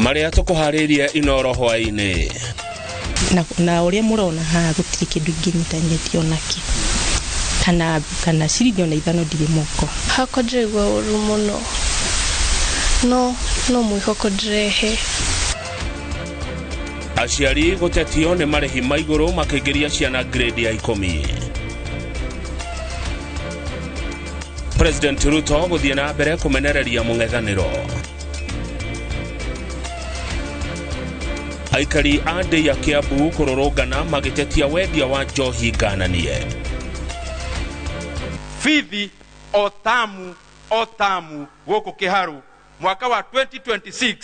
Maria tukuhariria Inoro hwaini. Na uria murona ha gutiri kindu nginyitanyitio naki. Kana ciringi ona ithano ndiri moko. Hako ndregwa uru muno. No mwihoko ndrehe. Aciari gutetio ni marihi maiguru makigeria ciana grade ya 10. President Ruto guthie na mbere kumenereria mung'ethaniro. Aikari ande ya Kiambu kurorogana magitetia wendia wa njohi ngananie. Fithi otamu goko Kiharu mwaka wa 2026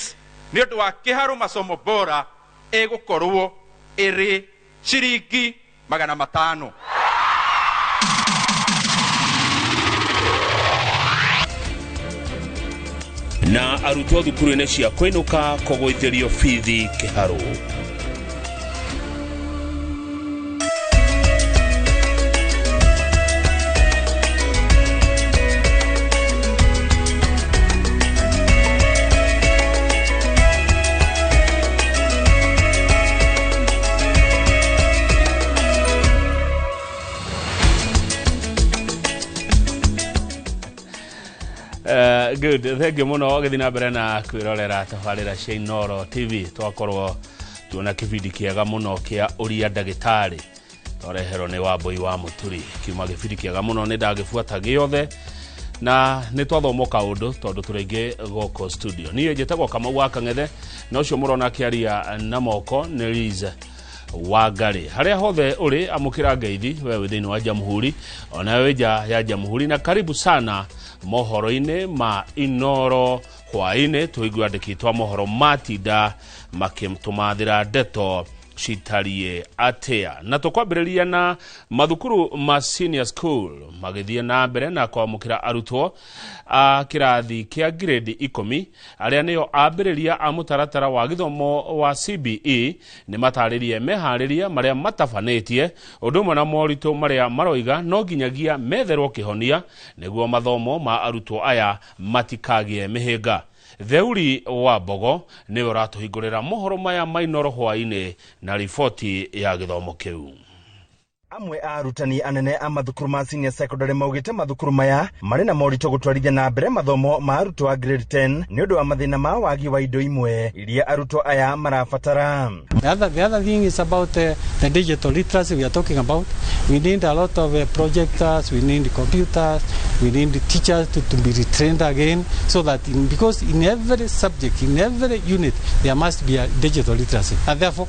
ni undu wa Kiharu masomo bora egukorwo iri ciringi 500. Na arutwo thukuru-inĩ cia kwinuka kugwithirio Fithi Kiharu. Good, thank you muno githina mbere na kwirorera tabarira cia Inoro TV. Twakorwo tuona kibindi kiega muno kia uria ndagitari torehero ni Wambui wa Muturi. Kiuma kibindi kiega muno ni ndagifuata giothe na ni twathomoka undu tondu turingi goko studio. Niye njitagwo Kamau wa Kang'ethe na ucio murona kiaria na moko ni Liza Wangari. Haria hothe uri amukira ngeithi wewe thini wa Jamhuri ona wewe ya Jamhuri na karibu sana mohoro-ine ma Inoro hwaine tuigua ndikitwa mohoro matinda makimtumathira ndeto citarie atia na tukwambiriria na mathukuru ma senior school magithie na mbere na kwamukira arutwo a kirathi kia grade 10 aria niyo ambiriria a mutaratara wa githomo wa CBE ni mataririe mehariria maria matafanetie udumwe na morito maria maroiga no ginyagia metherwo kihonia niguo mathomo ma arutwo aya matikagie mihinga. Theuri wa Bogo ni uratuhingurira mohoro maya mainoro hwaine na ripoti ya githomo kiu. Amwe arutani anene a mathukuru ma senior secondary maugite mathukuru maya mari na morito gutwarithia na mbere mathomo ma arutwo a grade 10 ni undu wa mathina ma wagi wa indo imwe iria arutwo aya marafatara. The other thing is about the digital literacy we are talking about. We need a lot of projectors, we need computers, we need the teachers to be retrained again so that because in every subject, in every unit there must be a digital literacy and therefore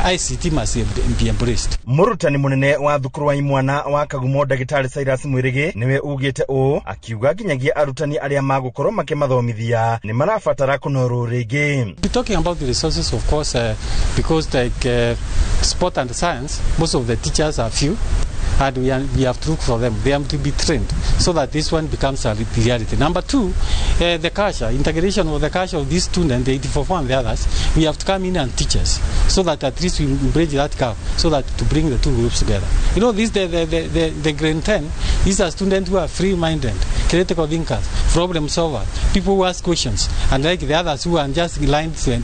ICT must be embraced. Murutani munene wa thukuru wa Imwana wa Kagumo Ndagitari Cyrus Mwirigi niwe ugite u akiuga ginyagia arutani aria magukorwo makimathomithia ni marafatara kunoru ringi. We talking about the resources of course because like sport and science most of the teachers are few and we have to look for them. They have to be trained so that this one becomes a reality. Number two, the culture, integration of the culture of these students, the 84 and the others, we have to come in and teach us so that at least we bridge that gap so that to bring the two groups together. You know, this the grade 10, these are students who are free-minded, critical thinkers, problem solvers, people who ask questions, and like the others who are just aligned to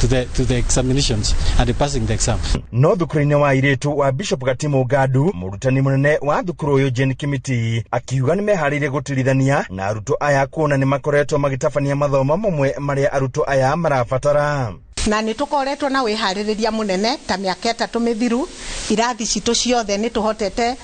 the examinations and passing the exam. No thukurine wa iretu wa Bishop Gatimo Gadu, murutani munene wa thukuru uyu Jane Kimiti akiuga ni meharire gutirithania na arutwo aya kuona ni makoretwo magitafania mathomo mamwe maria arutwo aya marafatara. Na nitukoretwo na wihaririria munene ta miaka 3 mithiru irathi citu ciothe nituhotete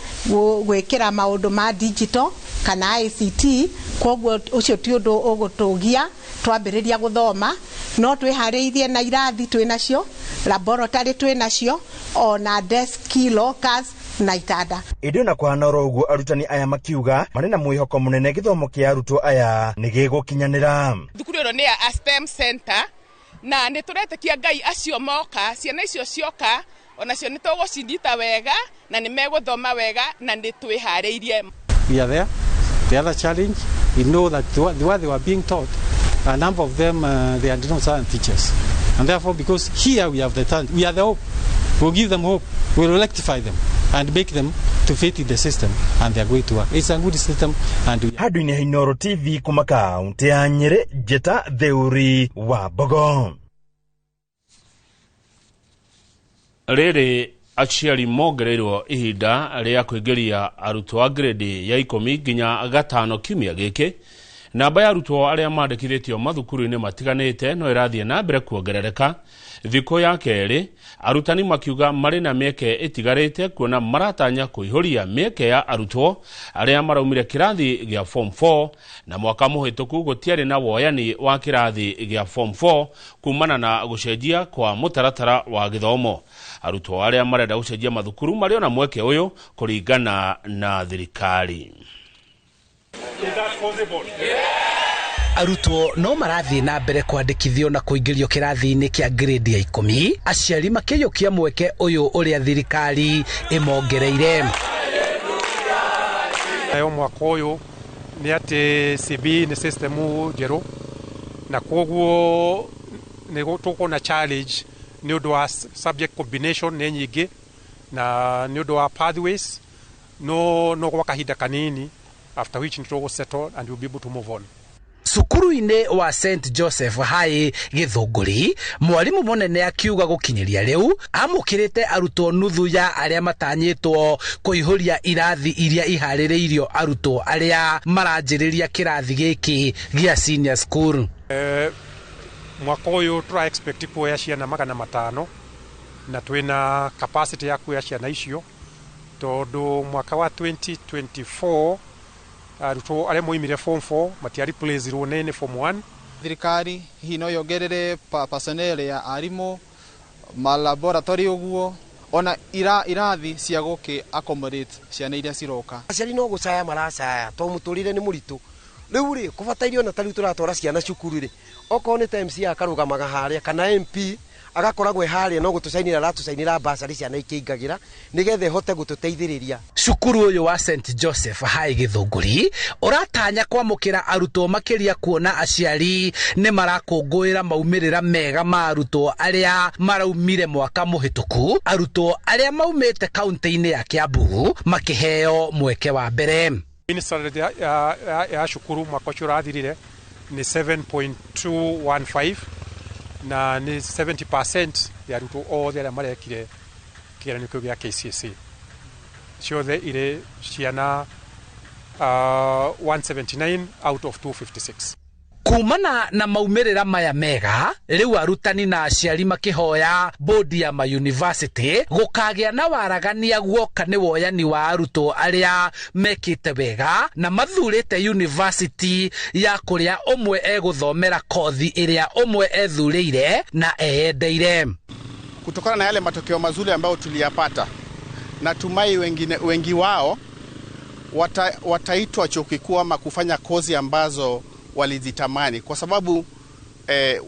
gwikira maundu ma digital kana ICT kogwo ucio ti undu ugutugia twambiriria guthoma no twihariithie na irathi twinacio laboratory twinacio ona desk lockers na itada. Idio na kuhanoro uguo arutani aya makiuga mari na mwihoko munene githomo kia arutwo aya ni gigukinyanira. Thukuru ino ni ya STEM center na nituretekia Ngai acio moka ciana icio cioka onacio nitugucindita wega na nimeguthoma wega na nitwihariirie. We are there. The other challenge, we know that what they were being taught, a number of them they are not science teachers, and therefore because here we have the talent, we are the hope. We'll give them hope. We'll rectify them and make them to fit in the system, and they are going to work. It's a good system. And hadu ni Inoro TV kumaka unte anyere jeta theuri wa Bogo. rĩrĩ aciari mongereirwo ihinda rĩa kwĩngĩria arutwo a grade ya 10 nginya 5 kiumia gĩkĩ. Namba ya arutwo arĩa mandĩkithĩtio mathukuru-inĩ matiganĩte no ĩrathiĩ na mbere kuongerereka. Thikũ ya kerĩ, arutani makiuga marĩ na mĩeke ĩtigarĩte kuona maratanya kũihũria mĩeke ya arutwo arĩa maraumire kĩrathi gĩa form 4 na mwaka mũhĩtũku gũtiarĩ na woyani wa kĩrathi gĩa form 4 kumana na gũcenjia kwa mũtaratara wa gĩthomo. Arutwo arĩa marenda gũcenjia mathukuru marĩ na mweke ũyũ kũringana na thirikari. Arutwo no marathiĩ na mbere kwandĩkithio na kũingĩrio kĩrathi-inĩ kĩa grade ya 10, aciari makĩiyũkia mweke ũyũ ũrĩa thirikari ĩmongereire. Nayo mwaka ũyũ nĩ atĩ CB nĩ system njerũ na koguo nĩ gũtũkwo na challenge nĩ ũndũ wa subject combination nĩ nyingĩ na nĩ ũndũ wa pathways no kwa kahinda kanini, after which nĩ settle and we'll be able to move on. Cukuru-inĩ wa St Joseph High Gĩthũngũri, mwarimũ mũnene akiuga gũkinyĩria rĩu amũkĩrĩte arutwo nuthu ya arĩa matanyĩtwo kũihũria irathi iria iharĩrĩirio arutwo arĩa maranjĩrĩria kĩrathi gĩkĩ gĩa senior school. Mwaka ũyũ tũra expect kuoya ciana 500 na twĩna capacity ya kuoya ciana icio tondũ mwaka wa 2024 arutwo arĩa moimire form 4 matiari place nĩ form 1. Thirikari hihi no yongerere personnel ya arimũ ma laboratory ũguo ona irathi cia gũkĩ accommodate ciana iria ciroka. Aciari no gũcaya maracaya to mũtũrĩre nĩ mũritũ. Rĩu rĩ kũbatairio na tariũ tũratwara ciana cukuru rĩ okorwo nĩ MC akarũgamaga harĩa kana MP agakoragwo harĩa no gũtũcainĩra ratũcainĩra basari ciana ikĩingagĩra nigetha hote gũtũteithĩrĩria. Cukuru ũyũ wa St Joseph High Gĩthũngũri ũratanya kwamũkĩra arutwo makĩria kuona aciari nĩ marakũngũĩra maumĩrĩra mega ma arutwo arĩa maraumire mwaka mũhĩtũku, arutwo arĩa maumĩte kaunti-inĩ ya Kiambu makĩheo mweke wa mbere. Minister ya shukuru mwaka ũcio ũrathirire ni 7.215 na ni 70% ya arutwo othe arĩa marekire kĩgeranio kĩu gĩa KCSE ciothe irĩ ciana 179 out of 256. Kumana na maumĩrĩra maya mega, rĩu arutani na aciari makĩhoya bodi ya university gũkagĩa na waragania guoka nĩ woyani wa arutwo arĩa mekĩte wega na mathurĩte university ya kũrĩa ũmwe egũthomera kothi ĩrĩa ũmwe ethurĩire na eyendeire. Kutokana na yale matokeo mazuri ambayo tuliyapata, natumai wengi wao wataitwa chuo kikuu ama kufanya kozi ambazo walizitamani kwa sababu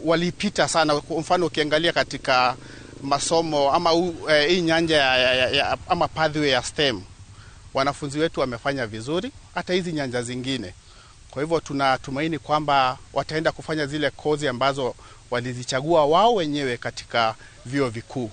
walipita sana. Kwa mfano ukiangalia katika masomo ama hii nyanja ama pathway ya STEM, wanafunzi wetu wamefanya vizuri hata hizi nyanja zingine. Kwa hivyo tunatumaini kwamba wataenda kufanya zile kozi ambazo walizichagua wao wenyewe katika vyuo vikuu.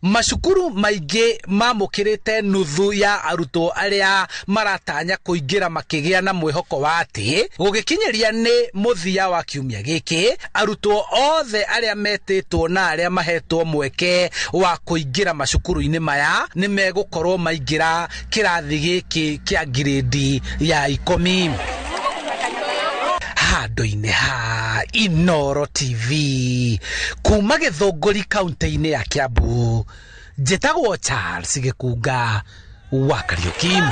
Macukuru maingĩ mamũkĩrĩte nuthu ya arutwo arĩa maratanya kũingĩra makĩgĩa na mwĩhoko wa atĩ gũgĩkinyĩria nĩ mũthia wa kiumia gĩkĩ arutwo othe arĩa metĩtwo na arĩa mahetwo mweke wa kũingĩra macukuru-inĩ maya nĩ megũkorwo maingĩra kĩrathi gĩkĩ kĩa grade ya 10. Handũ-inĩ ha Inooro TV kuma Gĩthũngũri kaunti-inĩ ya Kiambu, njĩtagwo Charles Gĩkunga wa Kariuki.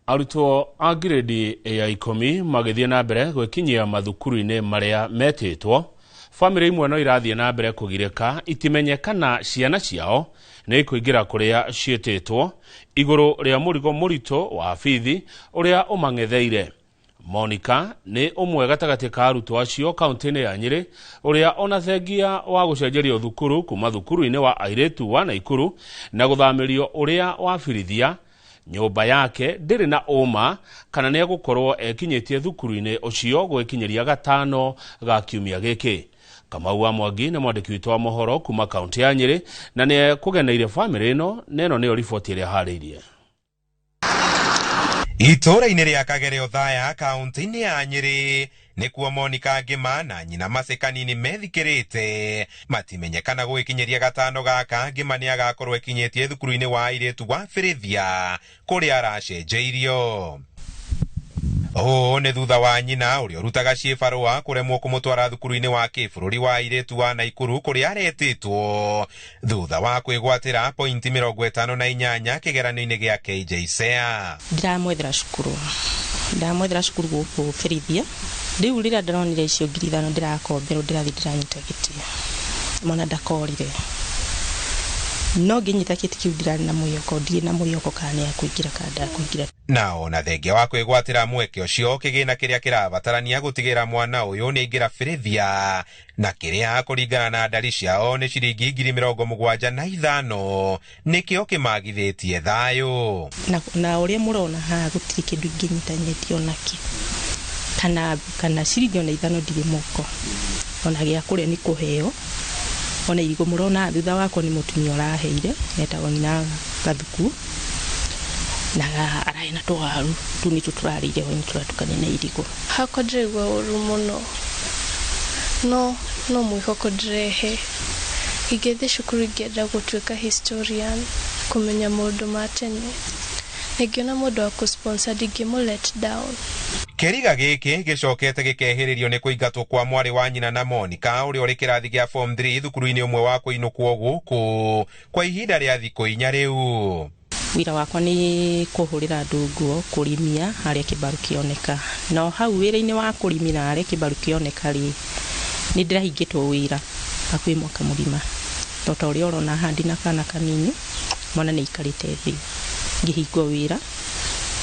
Arutwo a grade ya 10 magĩthiĩ na mbere gwĩkinyia mathukuru-inĩ marĩa metĩtwo. Famĩlĩ imwe no irathiĩ na mbere kũgirĩka itimenyekana ciana ciao nĩ kũingĩra kũrĩa ciĩtĩtwo igũrũ rĩa mũrigo mũritũ wa bithi ũrĩa ũmang'etheire. Monica nĩ ũmwe gatagatĩ ka arutwo acio kaunti-inĩ ya Nyĩrĩ ũrĩa ona thengia wa gũcenjerio thukuru kuma thukuru-inĩ wa airĩtu wa Naikuru na gũthamĩrio ũrĩa wa birithia, nyũmba yake ndĩrĩ na ũma kana nĩ egũkorwo ekinyĩtie thukuru-inĩ ũcio gwĩkinyĩria 5 ga kiumia gĩkĩ. Kamau wa Mwangi nĩ mwandĩki witũ wa mohoro kuma kaunti ya Nyĩrĩ na nĩ kũgeneire famĩlĩ ĩno, na ĩno nĩyo riboti ĩrĩa harĩirie. Itũũra-inĩ rĩa Kagerio Thaya kaunti-inĩ ya Nyeri nĩkuo Monica Ngima na nyina Mercy Kanini methikĩrĩte matimenyekana gũgĩkinyeria gatano gaka. Ngima nĩ agakorwo ekinyĩtie thukuru-inĩ wa airĩtu wa Bĩrĩthia kũrĩa aracenjeirio. Oh, nĩ thutha wa nyina ũrĩa ũrutaga ciĩbarũa kũremwo kũmũtwara thukuru-inĩ wa kĩbũrũri wa airĩtu wa Naikuru kũrĩa aretĩtwo thutha wa kwĩgwatĩra pointi 58 kĩgeranio-inĩ gĩa KJSEA. Ndiramwethera cukuru gũkũ Bĩrĩthia. Rĩu rĩrĩa ndĩronire icio 5,000 ndĩrakomberwo ndĩrathiĩ ndĩranyita gĩtĩ mwana ndakorire, no ngĩnyita gĩtĩ kĩu ndirarĩ na mwĩhoko, ndirĩ na mwĩhoko kana nĩ akũingĩra kana ndakũingĩra. Na ona thengia wa kwĩgwatĩra mweke ũcio kĩgĩna kĩrĩa kĩrabatarania gũtigĩra mwana ũyũ nĩ aingĩra Bĩrĩthia na kĩrĩa kũringana na ndari ciao nĩ ciringi 75,000 nĩkĩo kĩmagithĩtie thayũ. Na ũrĩa mũrona haha gũtirĩ kĩndũ ingĩnyitanyĩtio nakĩ kana ciringi ona 5 ndirĩ moko, ona gĩa kũrĩa nĩ kũheo. Ona irigo mũrona thutha wakwa nĩ mũtumia ũraheire etagwo nyina Gathuku na arahe na tũwaru tu nĩ tũtũrarĩire ho nĩ tũratukania na irigo. Hakwa ndĩraigua ũru mũno, no mwĩhoko ndĩrehe. Ingĩthiĩ cukuru ingĩenda gũtuĩka historian, kũmenya maũndũ ma tene. Nĩngĩona mũndũ wa kũsponsor ndingĩmũ let down. Kĩriga gĩkĩ gĩcokete gĩkehĩrĩrio nĩ kũingatwo kwa mwarĩ wa nyina na Monica ũrĩa ũrĩ kĩrathi gĩa form 3 thukuru-inĩ ũmwe wa kũinũkwo gũkũ kwa ihinda rĩa thikũ 4 rĩu. Wĩra wakwa nĩ kũhũrĩra andũ nguo, kũrimia harĩa kĩbaru kĩoneka. No hau wĩra-inĩ wa kũrimira harĩa kĩbaru kĩoneka rĩ, nĩ ndĩrahingĩtwo wĩra hakuhĩ mwaka mũgima. Tota ũrĩa ũrona handi na kana kanini mwana nĩ ikarĩte thĩ ngĩhingwo wĩra.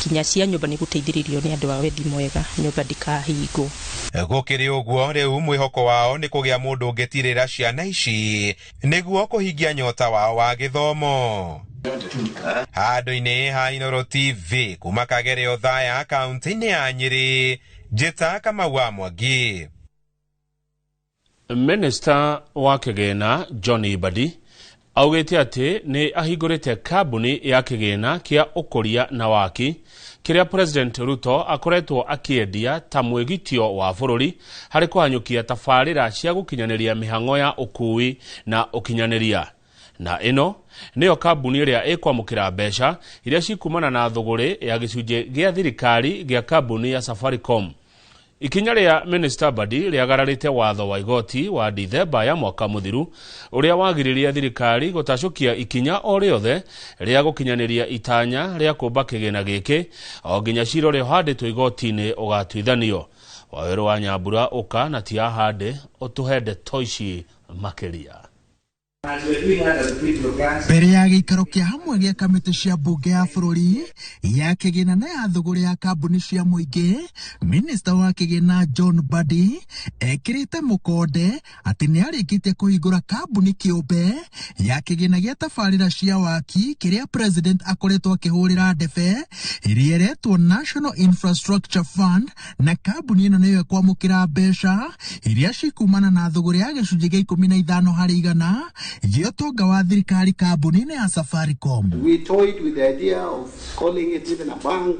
Kinya cia nyũmba nĩ gũteithĩrĩrio nĩ andũ a wendi mwega, nyũmba ndikahingwo. Gũkĩrĩ ũguo rĩu mwĩhoko wao nĩ kũgĩa mũndũ ũngĩtirĩra ciana ici nĩguo kũhingia nyota wao wa gĩthomo. Handũ-inĩ ha Inooro TV kuma Kagerio Thaya kaunti-inĩ ya Nyeri, njĩta Kamau wa Mwangi. Minister wa Kĩgĩna John Ibadi augĩte atĩ nĩ ahingũrĩte kambuni ya kĩgĩna kĩa ũkũria na waki kĩrĩa President Ruto akoretwo akĩendia ta mwĩgitio wa bũrũri harĩ kũhanyũkia tabarĩra cia gũkinyanĩria mĩhang'o ya ũkui na ũkinyanĩria. Na ĩno nĩyo kambuni ĩrĩa ĩkwamũkĩra mbeca iria cikumana na thũgũrĩ ya gĩcunjĩ gĩa thirikari gĩa kambuni ya Safaricom. Ikinya rĩa Minister Badi rĩagararĩte watho wa igoti wa Dithemba ya mwaka mũthiru ũrĩa wagiririe thirikari gũtacũkia ikinya o rĩothe rĩa gũkinyanĩria itanya rĩa kũmba kĩgĩna gĩkĩ o nginya cira ũrĩa ũhandĩtwo igoti-inĩ ũgatuithanio. Waweru wa Nyambura ũka na ti ahande ũtũhende toici makĩria. Mbere ya gĩikaro kĩa hamwe gĩa kamĩtĩ cia mbunge ya bũrũri ya kĩgĩna na ya thũgũrĩ ya kambuni cia mũingĩ, Minister wa kĩgĩna John Badi ekĩrĩte mũkonde atĩ nĩ arĩkĩte kũhingũra kambuni kĩũmbe ya kĩgĩna gĩa tabarĩra cia waki kĩrĩa President akoretwo akĩhũrĩra ndebe ĩrĩa ĩretwo National Infrastructure Fund, na kambuni ĩno nĩyo ĩkwamũkĩra mbeca iria cikumana na thũgũrĩ ya gĩcunjĩ gĩa 15 harĩ 100 Yotonga wa thirikari kambuni-inĩ ya Safaricom. We toyed with the idea of calling it even a bank.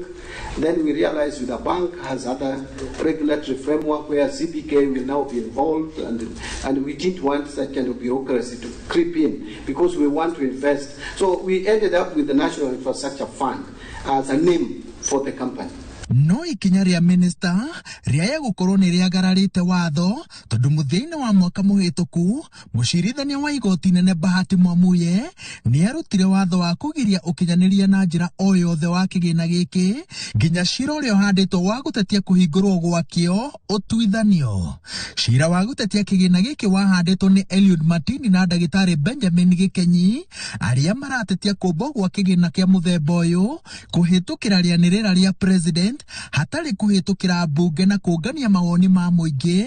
Then we realized that a bank has other regulatory framework where CBK will now be involved, and we didn't want such kind of bureaucracy to creep in because we want to invest. So we ended up with the National Infrastructure Fund as a name for the company. No ikinya rĩa minister rĩaya gũkorwo nĩ rĩagararĩte watho tondũ mũthia-inĩ wa mwaka mũhĩtũku mũcirithania wa igoti inene Bahati Mwamuye nĩ arutire watho wa kũgiria ũkinyanĩria na njĩra o yothe wa kĩgĩna gĩkĩ nginya cira ũrĩa ũhandĩtwo wa gũtetia kũhingũrwo gwakĩo ũtuithanio. Cira wa gũtetia kĩgĩna gĩkĩ wahandĩtwo nĩ Eliud Matini na ndagĩtarĩ Benjamin Gĩkenyi arĩa maratetia kũmbwo gwa kĩgĩna kĩa mũthemba ũyũ kũhĩtũkĩra rĩanĩrĩra rĩa President hatarĩ kũhĩtũkĩra mbunge na kũngania mawoni ma mũingĩ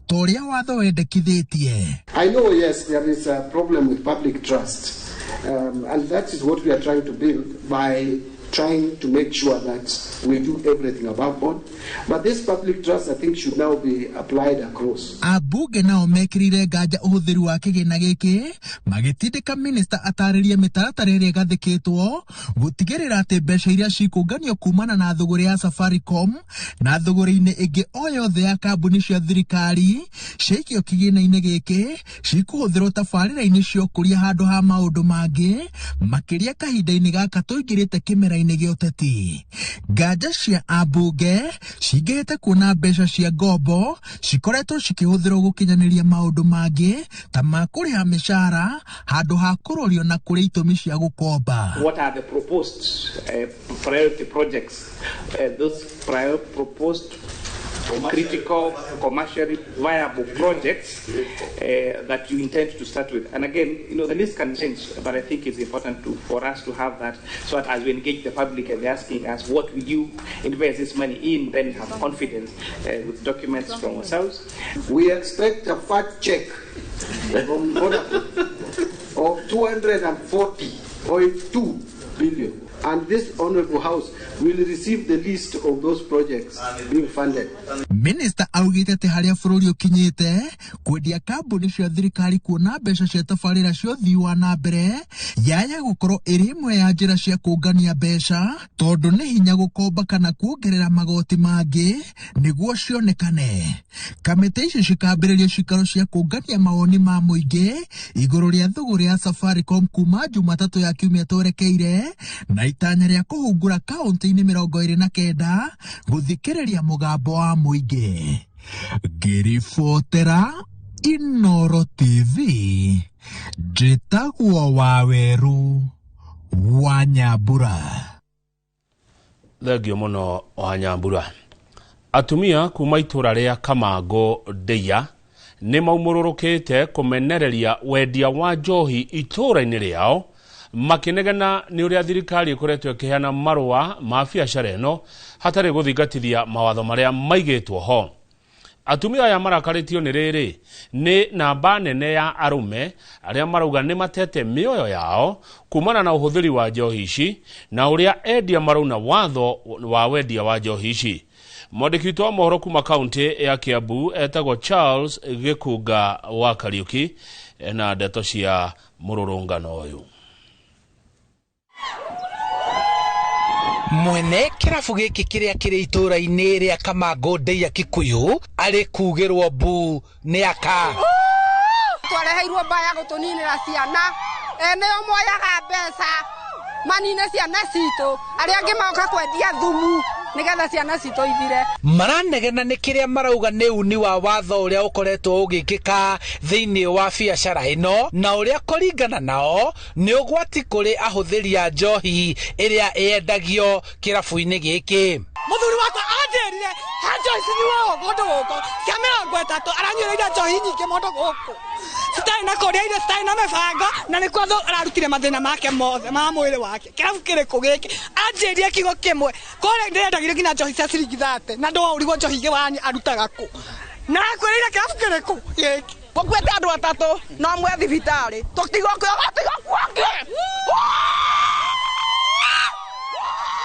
ta ũrĩa watho wendekithĩtie. I know, yes, there is a problem with public trust, and that is what we are trying to build by trying to make sure that we do everything above board. But this public trust, I think, should now be applied across. Abunge nao mekirire nganja uhuthiri wa kigina giki magitindika minister ataririe mitaratara iria igathikitwo gutigirira ati mbeca iria cikunganio kumana na thogora ya Safaricom na thogora-ini ingi o yothe ya kambuni cia thirikari ciikio kigina-ini giki cikuhuthirwo tabarira-ini cia ukuria handu ha maundu mangi makiria kahinda-ini gaka tuingirite kimera-ini gia uteti. Nganja cia abunge cingihite kuona mbeca cia ngombo cikoretwo cikihuthirwo gukinyaniria maundu mangi ta ma kuriha mishara handu ha kurorio na kuria itumi cia gukomba. What are the proposed priority projects? Those proposed critical commercially viable projects that you intend to start with. And again, the list can change, but I think it's important for us to have that, so that as we engage the public and they're asking us what will you invest this money in, then have confidence with documents from ourselves. We expect a fat check from Vodafone of 240.2 billion. And this honorable house will receive the list of those projects being funded. Minister augite ati haria bururi ukinyite kwendia kambuni cia thirikari kuona mbeca cia tabarira cia uthii wa na mbere yaya gukorwo iri imwe ya njira cia kungania mbeca tondu ni hinya gukomba kana kuongerera magoti mangi niguo cionekane. Kamiti ici cikambiriria cikaro cia kungania mawoni ma muingi iguru ria thogora ya Safaricom kuma Jumatatu ya kiumia twerekeire na itanya ria kuhungura kaunti-ini 29 guthikiriria mugambo wa muingi. Ngiribotera Inooro TV njitagwo Waweru wa Nyambura. Thengio muno wa Nyambura. Atumia kuma itura ria Kamango Ndeia ni maumururukite kumenereria wendia wa njohi itura-ini riao makinegena ni uria thirikari ikoretwo ikiheana marua ma biacara ino hatari guthingatithia mawatho maria maigitwo ho. Atumia aya marakaritio ni riri ni namba nene ya arume aria marauga ni matete mioyo yao kumana na uhuthiri wa njohi ici na uria endia marauna watho wa wendia wa njohi ici. Mwandiki wa mohoro kuma kaunti ya Kiambu etagwo Charles Gikunga wa Kariuki na ndeto cia mururungano uyu. Mwene kirabu giki kiria kiri itura-ini ria Kamango Ndeia Kikuyu ari kugirwo bu ni aka twareheirwo mbaya gutuninira ciana eneo moyaga mbeca manine ciana citu aria angi maoka kwendia thumu nigetha ciana citu ithire. Maranegena ni kiria marauga ni uni wa watho uria ukoretwo ugikika thiini wa biacara ino na uria kuringana nao ni ugwati kuri ahuthiri a njohi iria yendagio kirabu-ini giki. Muthuri wakwa anjirire hanjo ici ni wao gondo goko cia 30 aranyureire njohi nyingi mondo goko sitai na koria ile sitai na mebanga na ni kwatho ararutire mathina make mothe ma mwiri wake kirabu kiriku giki anjirie kigo kimwe kore ndendagire ngina njohi cia ciringi 30 na ndo urigwo njohi ge wani arutaga ku na kwirire kirabu kiriku giki gokwete andu atatu no mwe thibitari tutigokyo gatigokwake.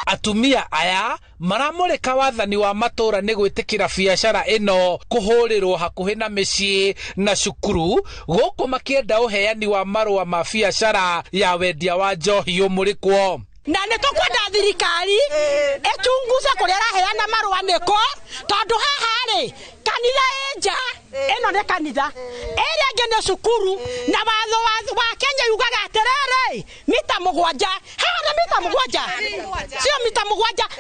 Atumia aya maramurika wathani wa matura ni gwitikira biacara ino kuhurirwo hakuhi na micii na cukuru guku makienda uheani wa marua ma biacara ya wendia wa njohi umurikwo. Na nä tå kwenda thirikari ĩchunguze kũrĩa araheana marũa nĩko tondũ haha rĩ kanitha nja ĩno nĩ kanitha ĩrĩa ĩngĩ nĩ cukuru na watho wa Kenya yugaga atĩrĩrĩ mita 7 haha nĩ mita 7 sio mita 7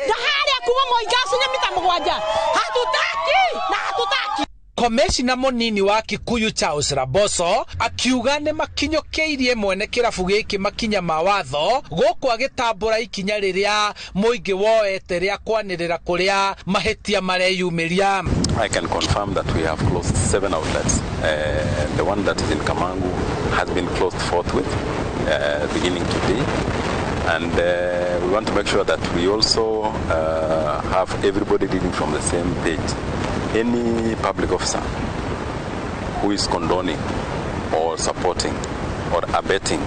na harĩa kuma Moigasi nĩ mita 7 hatutaki na hatutaki. Komeshina munini wa Kikuyu Charles Raboso akiuga ni makinyokeirie mwene kirabu giki makinya mawatho guku agitambura ikinya riria muingi woete ria kwanirira kuria mahetia mareyumiria. I can confirm that we have closed 7 outlets. The one that is in Kamangu has been closed forthwith, beginning today. And we want to make sure that we also have everybody reading from the same page. Any public officer who is condoning or supporting or abetting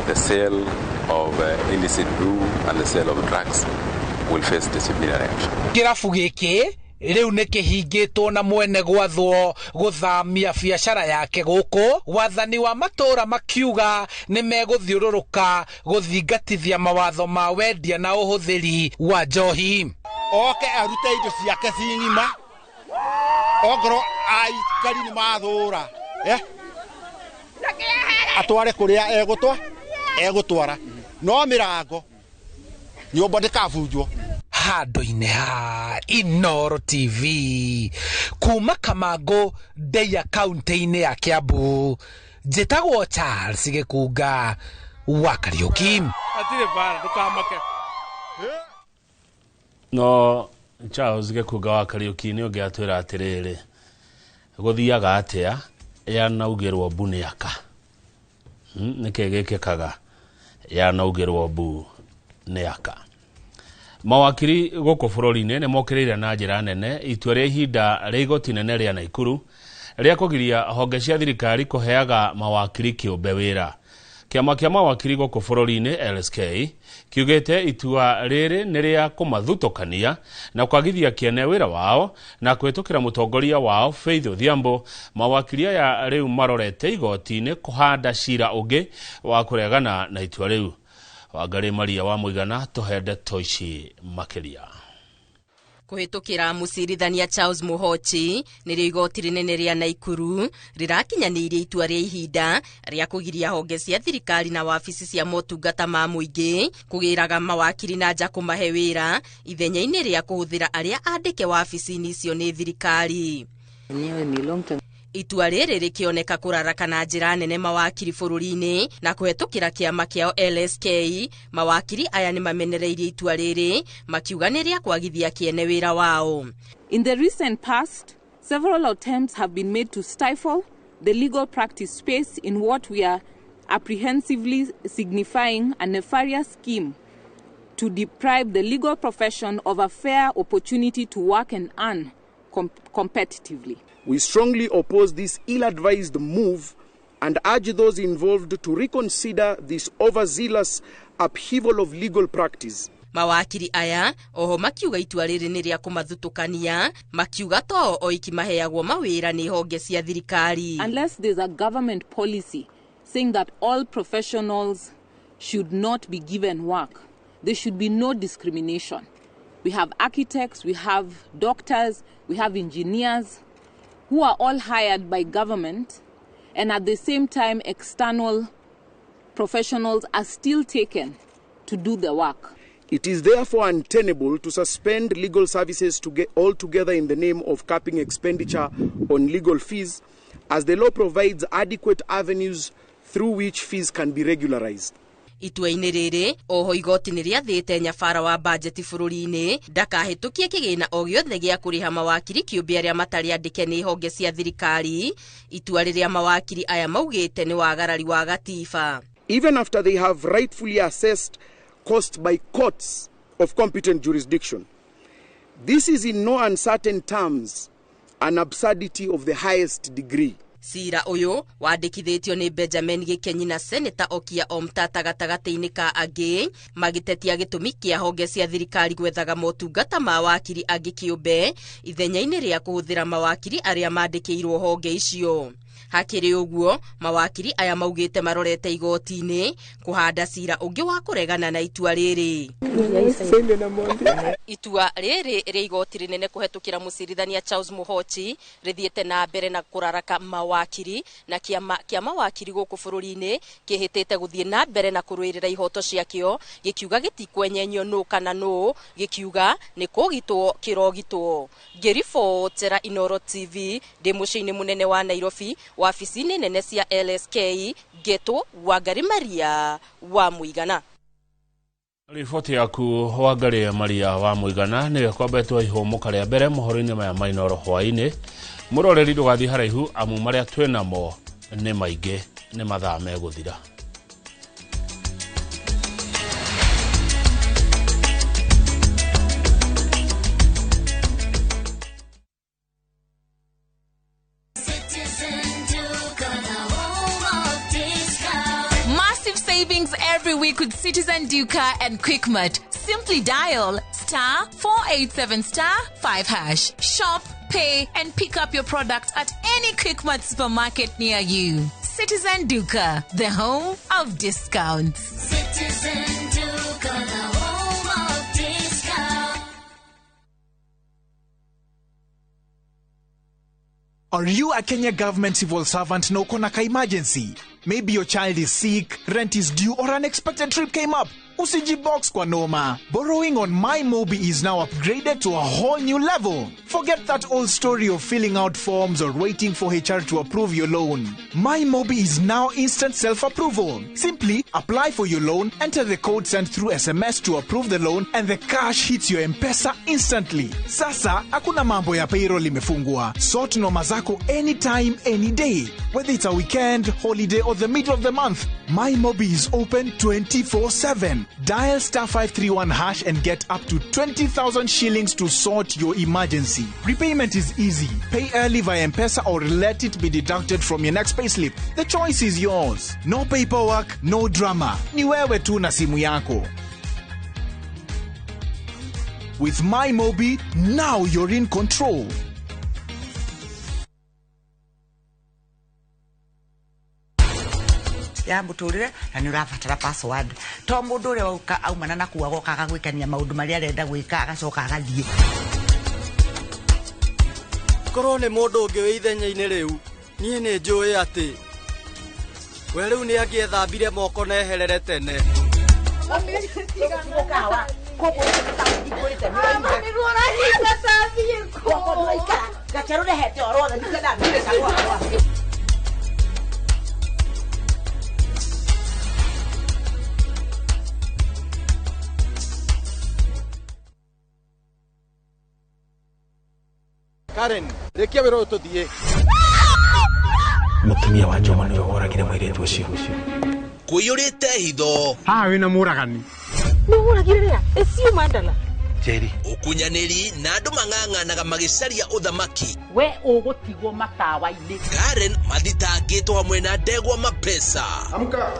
the sale of illicit brew and the sale of drugs will face disciplinary action. Kirabu giki riu ni kihingitwo na mwene gwathwo guthamia biacara yake guku. Wathani wa matura makiuga ni meguthiururuka guthingatithia mawatho ma wendia na uhuthiri wa njohi. Oke arute indo ciake cing'ima ongoro aikari ni mathura atware kuria egutwara no mirango nyumba ndikabunjwo. Handu-inĩ ha Inooro TV kuma Kamango Ndeia kaunti-inĩ ya Kiambu, njĩtagwo Charles Gĩkunga wa Kariuki. No Charles Gĩkunga wa Kariuki nĩ ũngĩatwĩra atĩrĩrĩ gũthiaga atĩa yanaugĩrwo mbu nĩ aka nĩkĩ gĩkĩkaga yanaugĩrwo mbu nĩ aka. Mawakiri gũkũ bũrũri-inĩ nĩ mokĩrĩire na njĩra nene itua rĩa ihinda rĩa igoti nene rĩa Naikuru rĩa kũgiria honge cia thirikari kũheaga mawakiri kĩũmbe wĩra. Kĩama kĩa mawakiri gũkũ bũrũri-inĩ LSK kiugĩte itua rĩrĩ nĩ rĩa kũmathutũkania na kwagithia kĩene wĩra wao na kwĩtũkĩra mũtongoria wao Faith Odhiambo. Mawakiri aya rĩu marorete igoti-inĩ kũhanda cira ũngĩ wa kũregana na itua rĩu. Wangari Maria wa Muigana tuhende toici makiria. Kuhitukira mucirithania Charles Muhochi nĩrĩo igoti rĩnene rĩa Naikuru rĩrakinyanĩirie itua rĩa ihinda rĩa kũgiria honge cia thirikari na wabici cia motungata ma mũingĩ kũgĩraga mawakiri na nja kũmahe wĩra ithenya-inĩ rĩa kũhũthĩra arĩa andĩke wabici-inĩ icio nĩ thirikari. Itua rĩrĩ rĩkĩoneka kũraraka na njĩra nene mawakiri bũrũri-inĩ na kũhetũkĩra kĩama kĩao LSK. Mawakiri aya nĩ mamenereirie itua rĩrĩ makiuga nĩ rĩa kwagithia kĩene wĩra wao. In the recent past, several attempts have been made to stifle the legal practice space in what we are apprehensively signifying a nefarious scheme to deprive the legal profession of a fair opportunity to work and earn competitively. We strongly oppose this ill-advised move and urge those involved to reconsider this overzealous upheaval of legal practice. Mawakiri aya oho makiuga itua rĩrĩ nĩ rĩa kũmathutũkania, makiuga to oiki maheagwo mawĩra nĩ honge cia thirikari. Unless there's a government policy saying that all professionals should not be given work, there should be no discrimination. We have architects, we have doctors, we have engineers who are all hired by government, and at the same time external professionals are still taken to do the work. It is therefore untenable to suspend legal services altogether in the name of capping expenditure on legal fees, as the law provides adequate avenues through which fees can be regularized. Itua-inĩ rĩrĩ oho igoti nĩ rĩathĩte nyabara wa bajeti bũrũri-inĩ ndakahĩtũkie kĩgĩna o gĩothe gĩa kũrĩha mawakiri kĩũmbe arĩa matarĩ andĩke nĩ honge cia thirikari. Itua rĩrĩa mawakiri aya maugĩte nĩ wagarari wa gatiba. Even after they have rightfully assessed cost by courts of competent jurisdiction, this is in no uncertain terms an absurdity of the highest degree. Cira uyu wandĩkithĩtio nĩ Benjamin Gĩkenyi na Senator Okia Omtata gatagatĩ-inĩ ka angĩ magĩtetia gĩtũmi kĩa honge cia thirikari gwethaga motungata ma wakiri angĩ kĩũmbe ithenya-inĩ rĩa kũhũthĩra mawakiri arĩa mandĩkĩirwo honge icio. Hakĩrĩ ũguo mawakiri aya maugĩte marorete igoti-inĩ kũhanda cira ũngĩ wa kũregana na itua rĩrĩ. Itua rĩrĩ rĩa igoti rĩnene kũhetũkĩra mũcirithania Charles Muhochi rĩthiĩte na mbere na kũraraka mawakiri na kĩa mawakiri gũkũ bũrũri-inĩ kĩhĩtĩte gũthiĩ na mbere na kũrũĩrĩra ihoto ciakĩo gĩkiuga gĩtikwenyenyo nũ kana nũ, gĩkiuga nĩ kũgitwo kĩrogitwo. Ngĩribotera Inooro TV ndĩ mũciĩ-inĩ mũnene wa Nairobi wabici-inĩ nene cia LSK ngetwo Wangari Maria wa Muigana. Riboti yaku Wangari Maria wa Muigana nĩ kwambetwo ihũmũka rĩa mbere mohoro-inĩ maya ma Inooro hwaĩ-inĩ. Mũroreri ndũgathiĩ haraihu amu marĩa twĩnamo nĩ maingĩ, nĩ mathaa megũthira. week with Citizen Duka and Quickmart. Simply dial *487*5#. Shop, pay, and pick up your product at any Quickmart supermarket near you. Citizen Duka, the home of discounts. Citizen Duka, the home of discounts. Are you a Kenya government civil servant na uko na ka emergency? Maybe your child is sick, rent is due, or an unexpected trip came up. Usijibox kwa noma. Borrowing on MyMobi is now upgraded to a whole new level. Forget that old story of filling out forms or waiting for HR to approve your loan. MyMobi is now instant self-approval. Simply apply for your loan, enter the code sent through SMS to approve the loan, and the cash hits your M-Pesa instantly. Sasa, hakuna mambo ya payroll imefungwa. Sort noma zako anytime, any day. Whether it's a weekend, holiday, or the middle of the month, MyMobi is open 24/7. Dial *531# and get up to 20,000 shillings to sort your emergency. Repayment is easy. Pay early via M-Pesa or let it be deducted from your next payslip. The choice is yours. No paperwork, no drama. Ni wewe tu na simu yako. With MyMobi, now you're in control. ya muturire na ni urabatara password to mundu ure uka aumana na kuwa gokaga gwikania maundu maria arenda gwika agacoka agathie korwo ni mundu ungi wi ithenya-ini riu nie ni njui ati we riu ni angiethambire moko na eherere tene Karen, rekia wero tuthie. Mutumia wa Joma ni woragire mwiretu ucio. Kuyurite hitho. Ha wina muragani. Ni muragire ria? Esiu mandala. Jerry. Ukunyaniri na andu mang'ang'anaga magicaria uthamaki. We ugutigwo matawa-ini. Karen mathitangitwo hamwe na Ndegwa Mapesa. Amuka.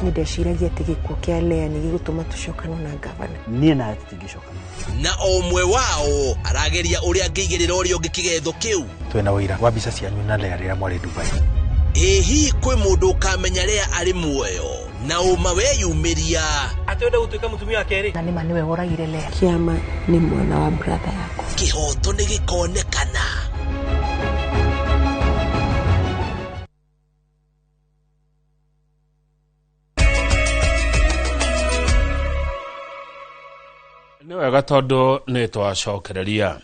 Nindeciragia ati gikuo kia Lea ni gigutuma tucokano na gavana. Nie na tutingicokana. Na omwe wao arageria uria angigirira urio ngikigetho kiu. Twena wira wa bica cianyu na Lea rira mwari Dubai. Ehi kwi mundu ukamenya Lea ari muoyo na uma weyumiria atwenda gutuika mutumia wa keri na nima niwe woragire Lea. Kiama ni mwana wa brother yako. Kihoto ni gikonekana. Nĩ wega tondu nĩ twacokereria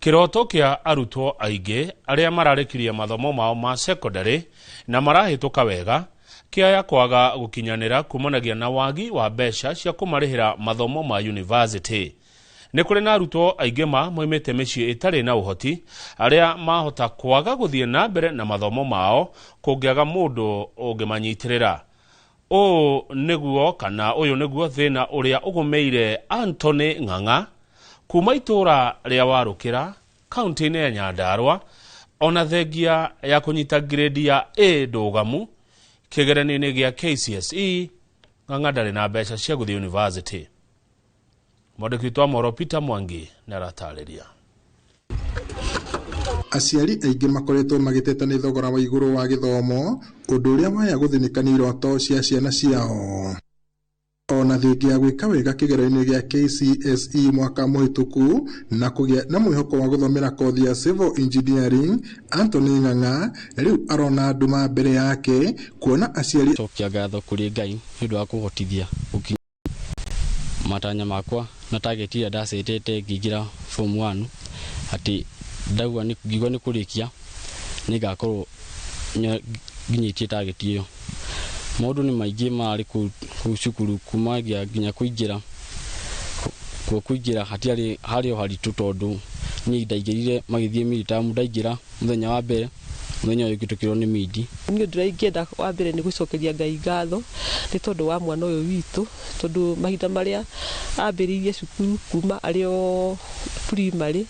kiroto kia arutwo aingi aria mararikirie mathomo mao ma secondary na marahituka wega kiaya kwaga gukinyanira kumanagia na wagi wa mbeca cia kumarihira mathomo ma university. Nĩ kũrĩ na arutwo aingi moimĩte mĩciĩ itarĩ na ũhoti aria mahota kwaga guthie na mbere na mathomo mao kũngĩaga mũndũ ũngĩmanyitirĩra. O niguo kana uyu niguo thina uria ugumeire Anthony Ng'ang'a kuma itura ria Warukira kaunti-ini ya Nyandarua ona thengia ya kunyita grade ya A ndugamu kigeranio-ini gia KCSE. Ng'ang'a ndari na mbeca cia guthie university. Mwandiki wa Moro Peter Mwangi naratariria. Aciari aingi makoretwo magiteta ni thogora wa iguru wa githomo undu uria waya guthinikania iroto cia ciana ciao. Ona thengia ya gwika wega kigeranio gia KCSE mwaka muhituku na kugia na mwihoko wa guthomera kothi ya civil engineering, Anthony Ng'ang'a riu arona nduma mbere yake kuona aciari cokia ngatho kuri Ngai nĩũndũ wa kuhotithia gukinya matanya makwa na target ya ndacitete ngigira form 1 ati ndagwa ngigwa ni kurikia nigakorwo nginyitie target iyo. Maundu ni maingi mari ku cukuru kuma nginya kuingira hatiari haritu tondu ni ndaigirire magithie militamu ndaingira muthenya wa mbere muthenya uyu gitukirwo ni midi. Ni ndiraingenda wa mbere ni gucokeria Ngai ngatho ni tondu wa mwana uyu witu tondu mahinda maria ambiririe cukuru kuma ario primary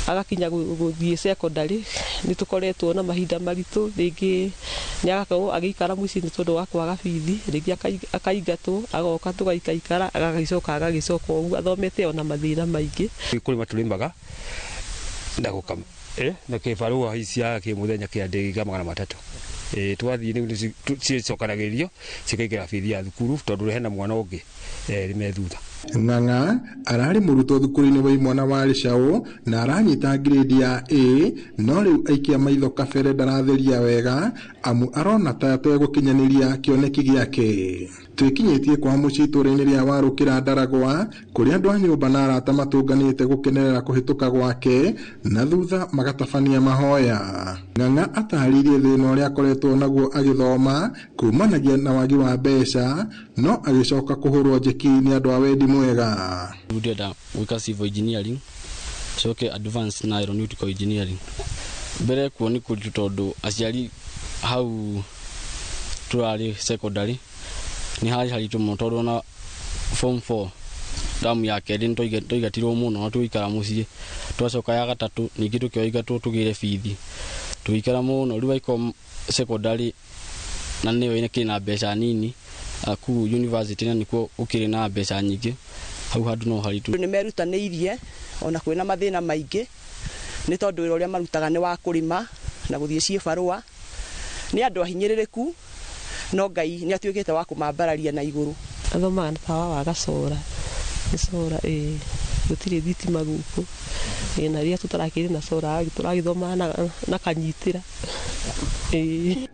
agakinya guthie secondary ni tukoretwo na mahinda maritu ringi ni agakorwo agikara muciĩ ni tondu wa kwaga bithi ringi akaingatwo agoka tugaikaikara agagicoka ũguo athomete ona mathĩna maingĩ kuri maturimaga ndaguka na kibarua cia kimuthenya kia ndĩgiga 300 twathie ni cicokanagĩrio cikaigĩra bithi ya thukuru tondu hena mwana ũngĩ rime thutha. Ng'ang'a arari mũrutwo thukuru-inĩ wa imwana wa Rĩcaũ na aranyita grade ya A, no rĩu aikia maitho kabere ndaratheria wega amu arona ta ategũkinyanĩria kĩoneki gĩake. Twĩkinyĩtie kwa mũciĩ itũũra-inĩ rĩa Warũkĩra Ndaragwa kũrĩa andũ a nyũmba na arata matũnganĩte gũkenerera kũhĩtũka gwake na thutha magatabania mahoya. Ng'ang'a atarĩirie thĩna ũrĩa akoretwo naguo agĩthoma kumanagia na wagi wa mbeca, no agĩcoka kũhũrwo njeki nĩ andũ a wendi mwega. Ndĩrenda gwĩka civil engineering coke advanced na aeronautical engineering. Mbere kuo nĩ kũritũ tondũ aciari hau turarĩ secondary ni harĩ haritũ mũno tondũ na form 4 damu ya kerĩ nĩtwaigatirwo mũno na tũgĩikara mũciĩ, twacoka ya gatatũ ningĩ tũkĩoigatwo tũgĩre bithi tũgĩikara mũno. Rĩu aiko secondary na nĩyo kĩrĩ na mbeca nini, ku university na nĩkuo ũkĩrĩ na mbeca nyingĩ, hau handũ no haritũ. Nĩ merutanĩirie ona kwĩna mathĩna maingĩ nĩ tondũ wĩra ũrĩa marutaga nĩ wa kũrĩma na gũthiĩ ciĩbarũa. Nĩ andũ ahinyĩrĩrĩku no Ngai nĩ atuĩkĩte wa kũmambararia na igũrũ. Athomaga na tawa wa Gacora gũtirĩ thitima gũkũ na rĩrĩa tũtarakĩrĩ na cora tũragĩthoma na kanyitĩra.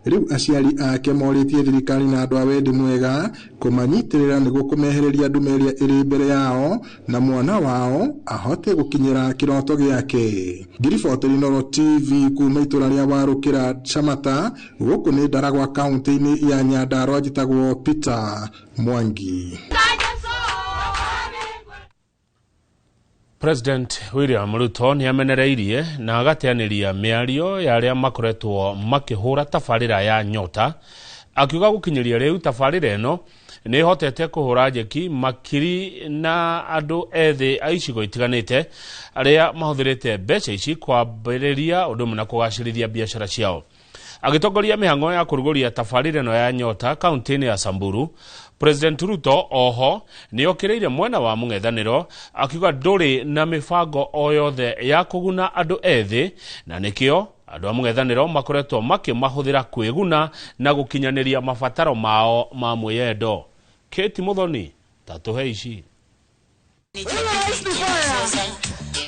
Rĩu aciari ake morĩtie thirikari na andũ a wendi mwega kũmanyitĩrĩra nĩguo kũmehereria ndume ĩrĩa ĩrĩ mbere yao na mwana wao ahote gũkinyĩra kĩroto gĩake. Ngiriboteri Inooro TV kuma itũra rĩa Warũkĩra Chamata, gũkũ nĩ Ndaragwa kaunti-inĩ ya Nyandarua, njĩtagwo Peter Mwangi. President William Ruto nĩ amenereirie na agateanĩria mĩario ya arĩa makoretwo makĩhũra tabarĩra ya Nyota, akiuga gũkinyĩria rĩu tabarĩra ĩno nĩ hotete kũhũra njeki makiri na andũ ethĩ a icigo itiganĩte arĩa mahũthĩrĩte mbeca ici kwambĩrĩria ũndũ ũmwe na kũgacĩrithia biacara ciao. Agĩtongoria mĩhang'o ya kũrugũria tabarĩra ĩno ya Nyota kaunti-inĩ ya Samburu, President Ruto oho nĩ okĩrĩire mwena wa mũng'ethanĩro akiuga ndũrĩ na mĩbango o yothe ya kũguna andũ ethĩ, na nĩkĩo andũ a mũng'ethanĩro makoretwo makĩmahũthĩra kwĩguna na gũkinyanĩria mabataro mao ma mwĩyendo. Kate Muthoni tatũhe ici.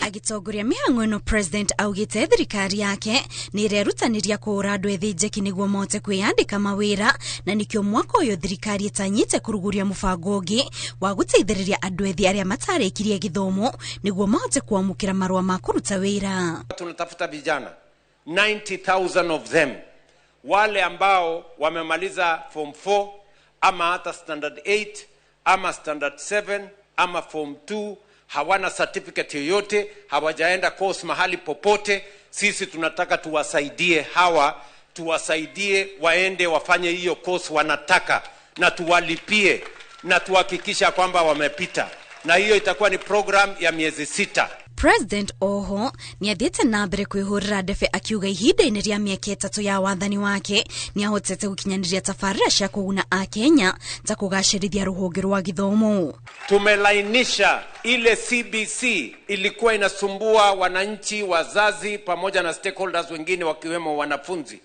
Agitongoria mĩhang'o ĩno, President augĩte thirikari yake nĩ irerutanĩria kũhũra andũ ethĩ njeki nĩguo mote kwĩyandĩka mawĩra, na nĩkĩo mwaka ũyũ thirikari ĩtanyĩte kũrugũria mũbango ũngĩ wa gũteithĩrĩria andũ ethĩ arĩa matarĩkirie gĩthomo nĩguo mahote kuamũkĩra marũa ma kũruta wĩra. Tunatafuta vijana 90,000 of them, wale ambao wamemaliza form 4 ama hata standard 8 ama standard 7 ama form 2, hawana certificate yoyote, hawajaenda course mahali popote. Sisi tunataka tuwasaidie hawa, tuwasaidie waende wafanye hiyo course wanataka, na tuwalipie na tuhakikisha kwamba wamepita, na hiyo itakuwa ni program ya miezi 6. President oho nĩ athiĩte na mbere kwĩhũrĩra ndebe akiuga ihinda-inĩ rĩa mĩaka 3 ya wathani wake nĩ ahotete gũkinyanĩria tabarĩra cia kũguna a Kenya ta kũgacĩrithia rũhonge rwa gĩthomo. Tumelainisha ile CBC ilikuwa inasumbua wananchi, wazazi pamoja na stakeholders wengine wakiwemo wanafunzi.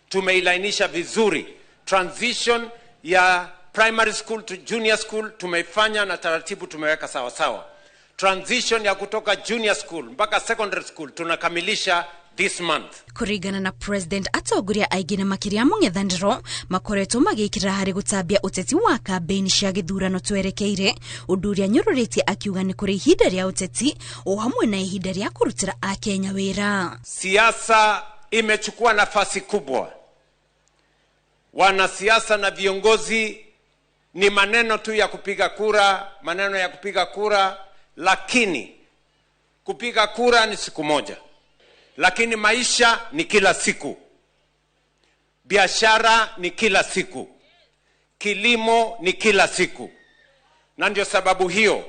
Tumeilainisha vizuri. Transition ya primary school to junior school tumeifanya na taratibu tumeweka sawa sawa. Transition ya kutoka junior school mpaka secondary school tunakamilisha this month. Kũringana na President atongoria aingĩ na makĩria mũng'ethanĩro makoretwo magĩkĩra harĩ gũtambia ũteti wa kambĩini cia gĩthurano twerekeire, ũndũ ũrĩa nyũrũrĩtie akiuga nĩ kũrĩ ihinda rĩa ũteti o hamwe na ihinda rĩa kũrutĩra a Kenya wĩra. Siasa imechukua nafasi kubwa. Wanasiasa na viongozi ni maneno tu ya kupiga kura, maneno ya kupiga kura, lakini kupiga kura ni siku moja, lakini maisha ni kila siku, biashara ni kila siku, kilimo ni kila siku. Na ndio sababu hiyo